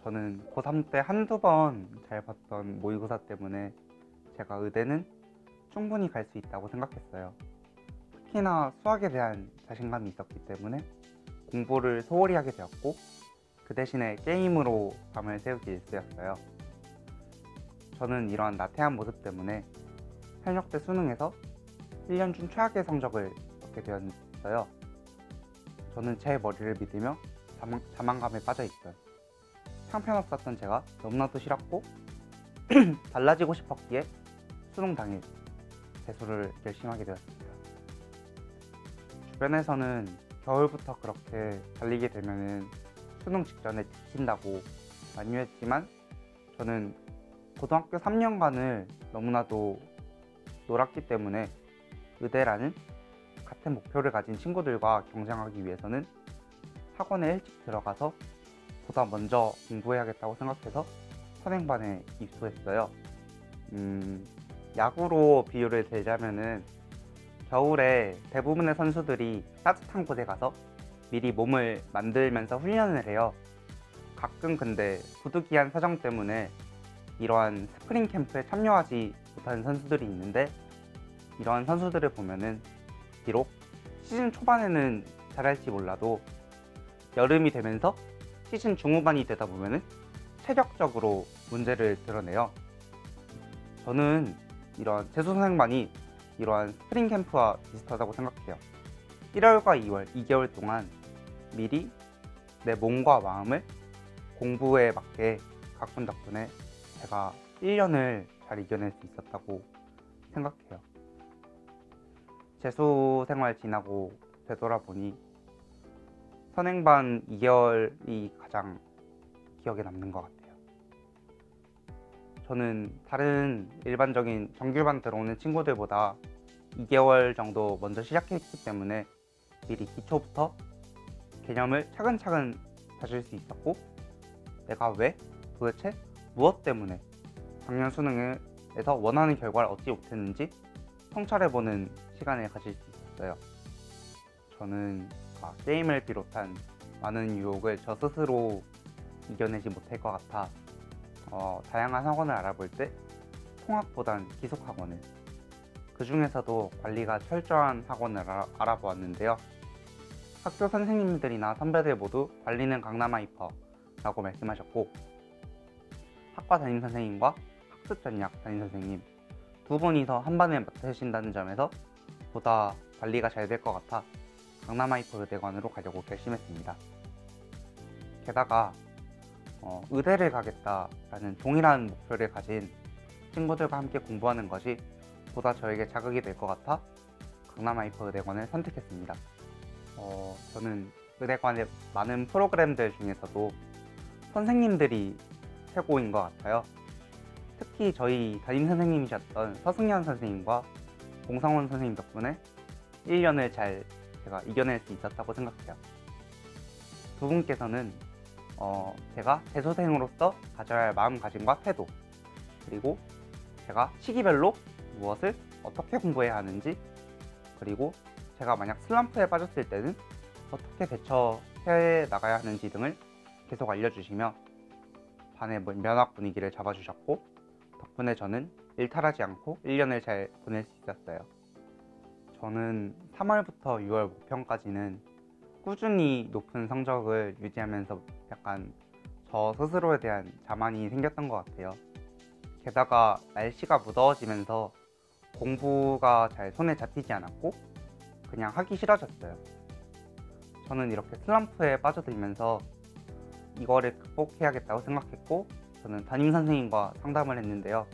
저는 고3 때 한두 번 잘 봤던 모의고사 때문에 제가 의대는 충분히 갈 수 있다고 생각했어요. 특히나 수학에 대한 자신감이 있었기 때문에 공부를 소홀히 하게 되었고, 그 대신에 게임으로 밤을 새우기 일쑤였어요. 저는 이러한 나태한 모습 때문에 현역대 수능에서 1년 중 최악의 성적을 얻게 되었어요. 저는 제 머리를 믿으며 자만감에 빠져 있어요. 형편없었던 제가 너무나도 싫었고 달라지고 싶었기에 수능 당일 재수를 결심하게 되었습니다. 주변에서는 겨울부터 그렇게 달리게 되면은 수능 직전에 지친다고 많이 했지만, 저는 고등학교 3년간을 너무나도 놀았기 때문에 의대라는 같은 목표를 가진 친구들과 경쟁하기 위해서는 학원에 일찍 들어가서 보다 먼저 공부해야겠다고 생각해서 선행반에 입소했어요. 야구로 비유를 들자면은 겨울에 대부분의 선수들이 따뜻한 곳에 가서 미리 몸을 만들면서 훈련을 해요. 가끔 근데 부득이한 사정 때문에 이러한 스프링 캠프에 참여하지 못하는 선수들이 있는데, 이러한 선수들을 보면은 비록 시즌 초반에는 잘할지 몰라도 여름이 되면서 시즌 중후반이 되다 보면은 체력적으로 문제를 드러내요. 저는 이러한 재수선행반이 이러한 스프링 캠프와 비슷하다고 생각해요. 1월과 2월, 2개월 동안 미리 내 몸과 마음을 공부에 맞게 가꾼 덕분에 제가 1년을 잘 이겨낼 수 있었다고 생각해요. 재수 생활 지나고 되돌아보니 선행반 2개월이 가장 기억에 남는 것 같아요. 저는 다른 일반적인 정규반 들어오는 친구들보다 2개월 정도 먼저 시작했기 때문에 미리 기초부터 개념을 차근차근 다질 수 있었고, 내가 왜 도대체 무엇 때문에 작년 수능에서 원하는 결과를 얻지 못했는지 성찰해보는 시간을 가질 수 있었어요. 저는 게임을 비롯한 많은 유혹을 저 스스로 이겨내지 못할 것 같아 다양한 학원을 알아볼 때 통학보단 기숙학원을, 그 중에서도 관리가 철저한 학원을 알아보았는데요. 학교 선생님들이나 선배들 모두 관리는 강남하이퍼 라고 말씀하셨고, 학과 담임 선생님과 학습 전략 담임 선생님 두 분이서 한 반을 맡으신다는 점에서 보다 관리가 잘 될 것 같아 강남하이퍼 의대관으로 가려고 결심했습니다. 게다가 의대를 가겠다라는 동일한 목표를 가진 친구들과 함께 공부하는 것이 보다 저에게 자극이 될 것 같아 강남하이퍼 의대관을 선택했습니다. 저는 의대관의 많은 프로그램들 중에서도 선생님들이 최고인 것 같아요. 특히 저희 담임 선생님이셨던 서승현 선생님과 공상원 선생님 덕분에 1년을 잘 제가 이겨낼 수 있었다고 생각해요. 두 분께서는 제가 재수생으로서 가져야 할 마음가짐과 태도, 그리고 제가 시기별로 무엇을 어떻게 공부해야 하는지, 그리고 제가 만약 슬럼프에 빠졌을 때는 어떻게 대처해 나가야 하는지 등을 계속 알려주시며 반의 면학 분위기를 잡아주셨고, 덕분에 저는 일탈하지 않고 1년을 잘 보낼 수 있었어요. 저는 3월부터 6월 목평까지는 꾸준히 높은 성적을 유지하면서 약간 저 스스로에 대한 자만이 생겼던 것 같아요. 게다가 날씨가 무더워지면서 공부가 잘 손에 잡히지 않았고 그냥 하기 싫어졌어요. 저는 이렇게 슬럼프에 빠져들면서 이거를 극복해야겠다고 생각했고, 저는 담임 선생님과 상담을 했는데요.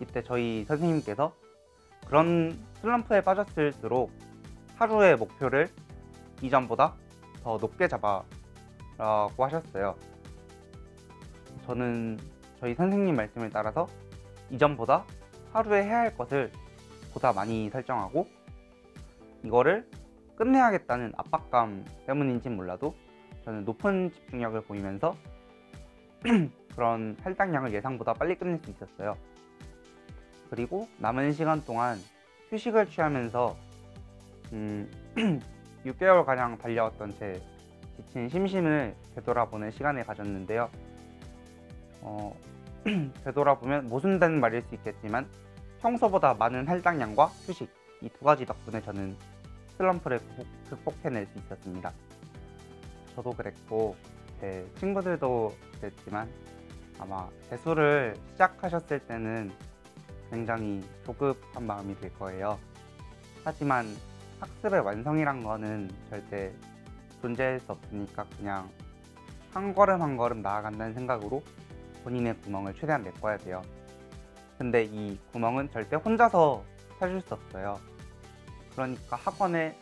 이때 저희 선생님께서 그런 슬럼프에 빠졌을수록 하루의 목표를 이전보다 더 높게 잡아라고 하셨어요. 저는 저희 선생님 말씀을 따라서 이전보다 하루에 해야 할 것을 보다 많이 설정하고, 이거를 끝내야겠다는 압박감 때문인진 몰라도 저는 높은 집중력을 보이면서 그런 할당량을 예상보다 빨리 끝낼 수 있었어요. 그리고 남은 시간 동안 휴식을 취하면서 6개월가량 달려왔던 제 지친 심신을 되돌아보는 시간을 가졌는데요. 어, 되돌아보면 모순된 말일 수 있겠지만 평소보다 많은 할당량과 휴식, 이 두 가지 덕분에 저는 슬럼프를 극복해낼 수 있었습니다. 저도 그랬고 제 친구들도 그랬지만 아마 재수를 시작하셨을 때는 굉장히 조급한 마음이 들 거예요. 하지만 학습의 완성이란 거는 절대 존재할 수 없으니까 그냥 한 걸음 한 걸음 나아간다는 생각으로 본인의 구멍을 최대한 메꿔야 돼요. 근데 이 구멍은 절대 혼자서 찾을 수 없어요. 그러니까 학원의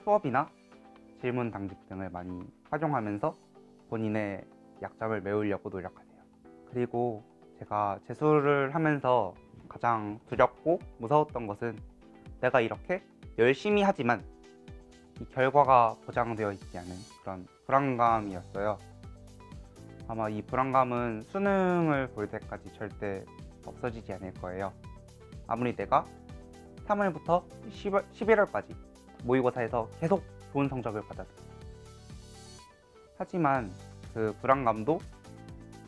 수업이나 질문 당집 등을 많이 활용하면서 본인의 약점을 메우려고 노력하세요. 그리고 제가 재수를 하면서 가장 두렵고 무서웠던 것은 내가 이렇게 열심히 하지만 이 결과가 보장되어 있지 않은 그런 불안감이었어요. 아마 이 불안감은 수능을 볼 때까지 절대 없어지지 않을 거예요. 아무리 내가 3월부터 11월까지 모의고사에서 계속 좋은 성적을 받아도. 하지만 그 불안감도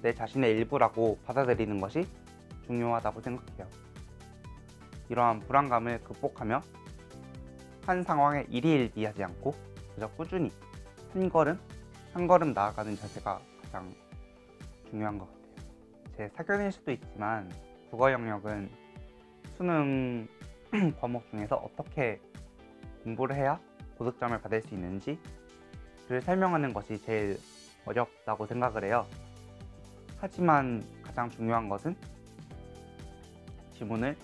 내 자신의 일부라고 받아들이는 것이 중요하다고 생각해요. 이러한 불안감을 극복하며 한 상황에 일희일비하지 않고 그저 꾸준히 한 걸음 한 걸음 나아가는 자세가 가장 중요한 것 같아요. 제 사견일 수도 있지만 국어 영역은 수능 과목 중에서 어떻게 공부를 해야 고득점을 받을 수 있는지를 설명하는 것이 제일 어렵다고 생각을 해요. 하지만 가장 중요한 것은 지문을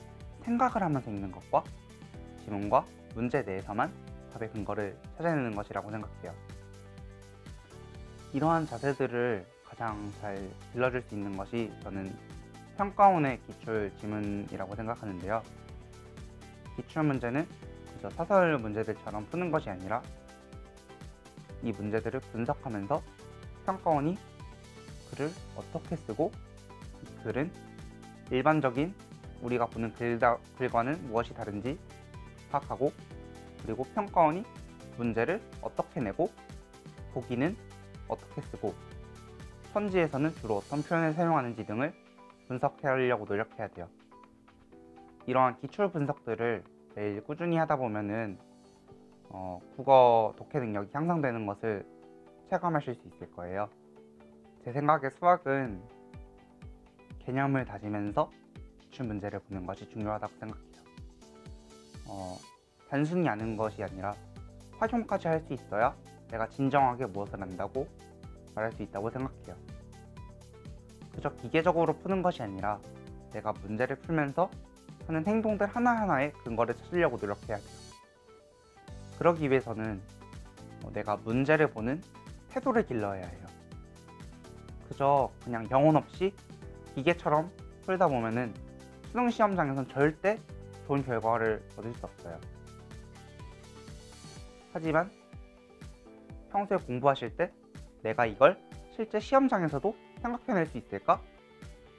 생각을 하면서 읽는 것과 지문과 문제 내에서만 답의 근거를 찾아내는 것이라고 생각해요. 이러한 자세들을 가장 잘 길러줄 수 있는 것이 저는 평가원의 기출 지문이라고 생각하는데요. 기출 문제는 그저 사설 문제들처럼 푸는 것이 아니라 이 문제들을 분석하면서 평가원이 글을 어떻게 쓰고 이 글은 일반적인 우리가 보는 글과는 무엇이 다른지 파악하고, 그리고 평가원이 문제를 어떻게 내고 보기는 어떻게 쓰고 선지에서는 주로 어떤 표현을 사용하는지 등을 분석하려고 노력해야 돼요. 이러한 기출 분석들을 매일 꾸준히 하다 보면은 국어 독해 능력이 향상되는 것을 체감하실 수 있을 거예요. 제 생각에 수학은 개념을 다지면서 기출 문제를 보는 것이 중요하다고 생각해요. 단순히 아는 것이 아니라 활용까지 할 수 있어야 내가 진정하게 무엇을 안다고 말할 수 있다고 생각해요. 그저 기계적으로 푸는 것이 아니라 내가 문제를 풀면서 하는 행동들 하나하나에 근거를 찾으려고 노력해야 돼요. 그러기 위해서는 내가 문제를 보는 태도를 길러야 해요. 그저 그냥 영혼 없이 기계처럼 풀다 보면은 수능 시험장에선 절대 좋은 결과를 얻을 수 없어요. 하지만 평소에 공부하실 때 내가 이걸 실제 시험장에서도 생각해낼 수 있을까?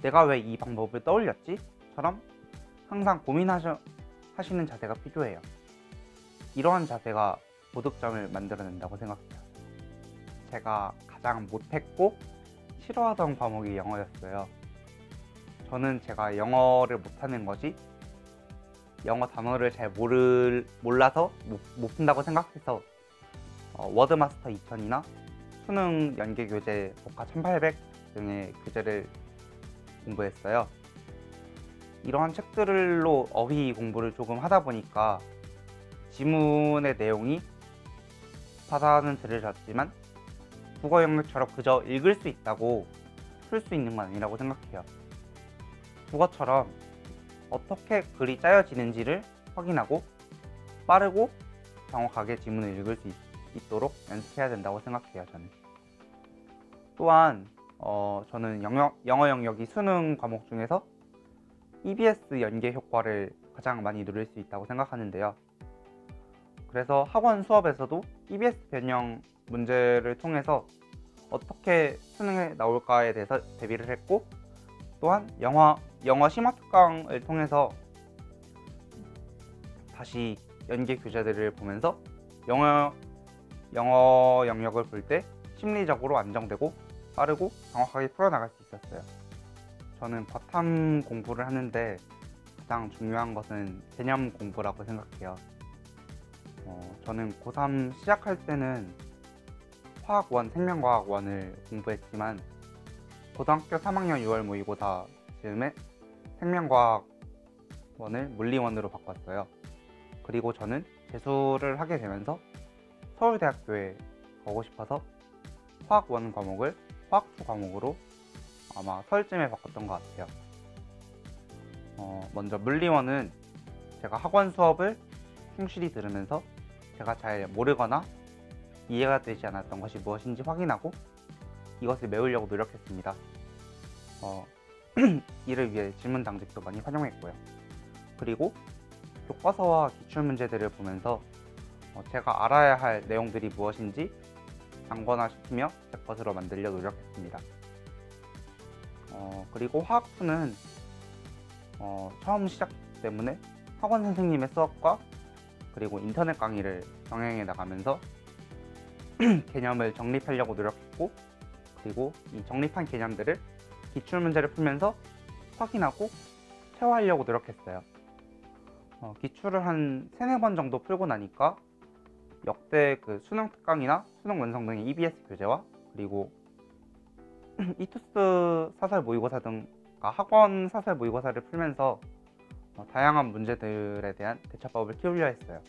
내가 왜 이 방법을 떠올렸지? 처럼 항상 고민하시는 자세가 필요해요. 이러한 자세가 고득점을 만들어낸다고 생각해요. 제가 가장 못했고 싫어하던 과목이 영어였어요. 저는 제가 영어를 못하는 것이 영어 단어를 잘 몰라서 못 푼다고 생각해서 워드마스터 2000이나 수능 연계교재 복화 1800 등의 교재를 공부했어요. 이러한 책들로 어휘 공부를 조금 하다 보니까 지문의 내용이 바다는 들으셨지만 국어 영역처럼 그저 읽을 수 있다고 풀 수 있는 건 아니라고 생각해요. 국어처럼 어떻게 글이 짜여지는지를 확인하고 빠르고 정확하게 지문을 읽을 수 있도록 연습해야 된다고 생각해요. 저는 또한 저는 영어 영역이 수능 과목 중에서 EBS 연계 효과를 가장 많이 누릴 수 있다고 생각하는데요. 그래서 학원 수업에서도 EBS 변형 문제를 통해서 어떻게 수능에 나올까에 대해서 대비를 했고, 또한 영어 심화 특강을 통해서 다시 연계 교재들을 보면서 영어 영역을 볼 때 심리적으로 안정되고 빠르고 정확하게 풀어나갈 수 있었어요. 저는 과탐 공부를 하는데 가장 중요한 것은 개념 공부라고 생각해요. 저는 고3 시작할 때는 화학원, 생명과학원을 공부했지만 고등학교 3학년 6월 모의고사 즈음에 생명과학원을 물리원으로 바꿨어요. 그리고 저는 재수를 하게 되면서 서울대학교에 가고 싶어서 화학원 과목을 화학투 과목으로 아마 설쯤에 바꿨던 것 같아요. 먼저 물리원은 제가 학원 수업을 충실히 들으면서 제가 잘 모르거나 이해가 되지 않았던 것이 무엇인지 확인하고 이것을 메우려고 노력했습니다. 이를 위해 질문 당직도 많이 활용했고요. 그리고 교과서와 기출문제들을 보면서 제가 알아야 할 내용들이 무엇인지 단거나 싶으며 제 것으로 만들려 노력했습니다. 그리고 화학투는 처음 시작 때문에 학원 선생님의 수업과 그리고 인터넷 강의를 병행해 나가면서 개념을 정립하려고 노력했고, 그리고 이 정립한 개념들을 기출문제를 풀면서 확인하고 체화하려고 노력했어요. 기출을 한 3-4번 정도 풀고 나니까 역대 그 수능 특강이나 수능 원성 등의 EBS 교재와 그리고 이투스 사설 모의고사 등 학원 사설 모의고사를 풀면서 다양한 문제들에 대한 대처법을 키우려 했어요.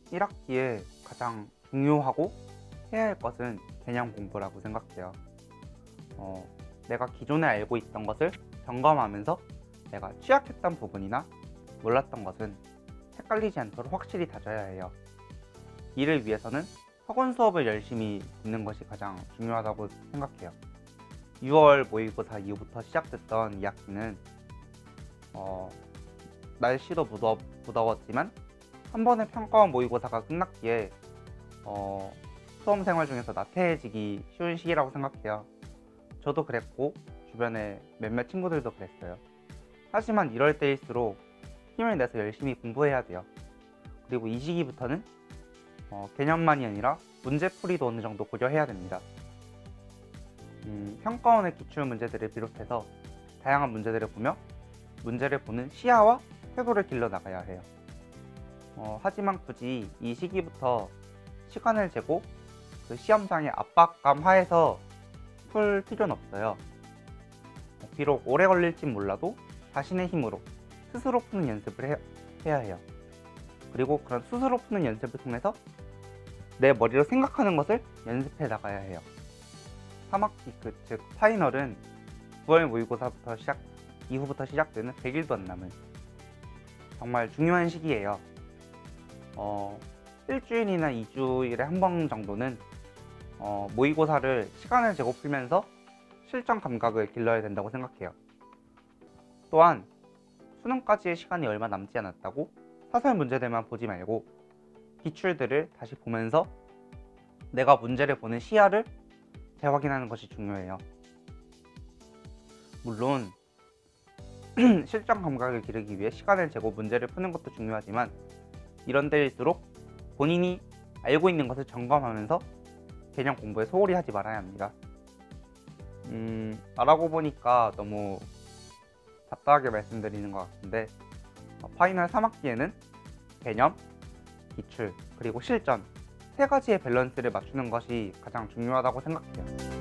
1학기에 가장 중요하고 해야 할 것은 개념 공부라고 생각해요. 내가 기존에 알고 있던 것을 점검하면서 내가 취약했던 부분이나 몰랐던 것은 헷갈리지 않도록 확실히 다져야 해요. 이를 위해서는 학원 수업을 열심히 듣는 것이 가장 중요하다고 생각해요. 6월 모의고사 이후부터 시작됐던 2학기는 날씨도 무더웠지만 한 번의 평가원 모의고사가 끝났기에 수험생활 중에서 나태해지기 쉬운 시기라고 생각해요. 저도 그랬고 주변에 몇몇 친구들도 그랬어요. 하지만 이럴 때일수록 힘을 내서 열심히 공부해야 돼요. 그리고 이 시기부터는 개념만이 아니라 문제풀이도 어느 정도 고려해야 됩니다. 평가원의 기출 문제들을 비롯해서 다양한 문제들을 보며 문제를 보는 시야와 태도를 길러 나가야 해요. 하지만 굳이 이 시기부터 시간을 재고 그 시험장의 압박감 하에서 풀 필요는 없어요. 비록 오래 걸릴진 몰라도 자신의 힘으로 스스로 푸는 연습을 해야 해요. 그리고 그런 스스로 푸는 연습을 통해서 내 머리로 생각하는 것을 연습해 나가야 해요. 3학기 즉 파이널은 9월 모의고사부터 이후부터 시작되는 100일도 안 남은 정말 중요한 시기예요. 일주일이나 2주일에 한 번 정도는 모의고사를 시간을 재고 풀면서 실전 감각을 길러야 된다고 생각해요. 또한 수능까지의 시간이 얼마 남지 않았다고 사설 문제들만 보지 말고 기출들을 다시 보면서 내가 문제를 보는 시야를 재확인하는 것이 중요해요. 물론 실전 감각을 기르기 위해 시간을 재고 문제를 푸는 것도 중요하지만 이런 때일수록 본인이 알고 있는 것을 점검하면서 개념 공부에 소홀히 하지 말아야 합니다. 말하고 보니까 너무 잡다하게 말씀드리는 것 같은데 파이널 3학기에는 개념, 기출, 그리고 실전 3가지의 밸런스를 맞추는 것이 가장 중요하다고 생각해요.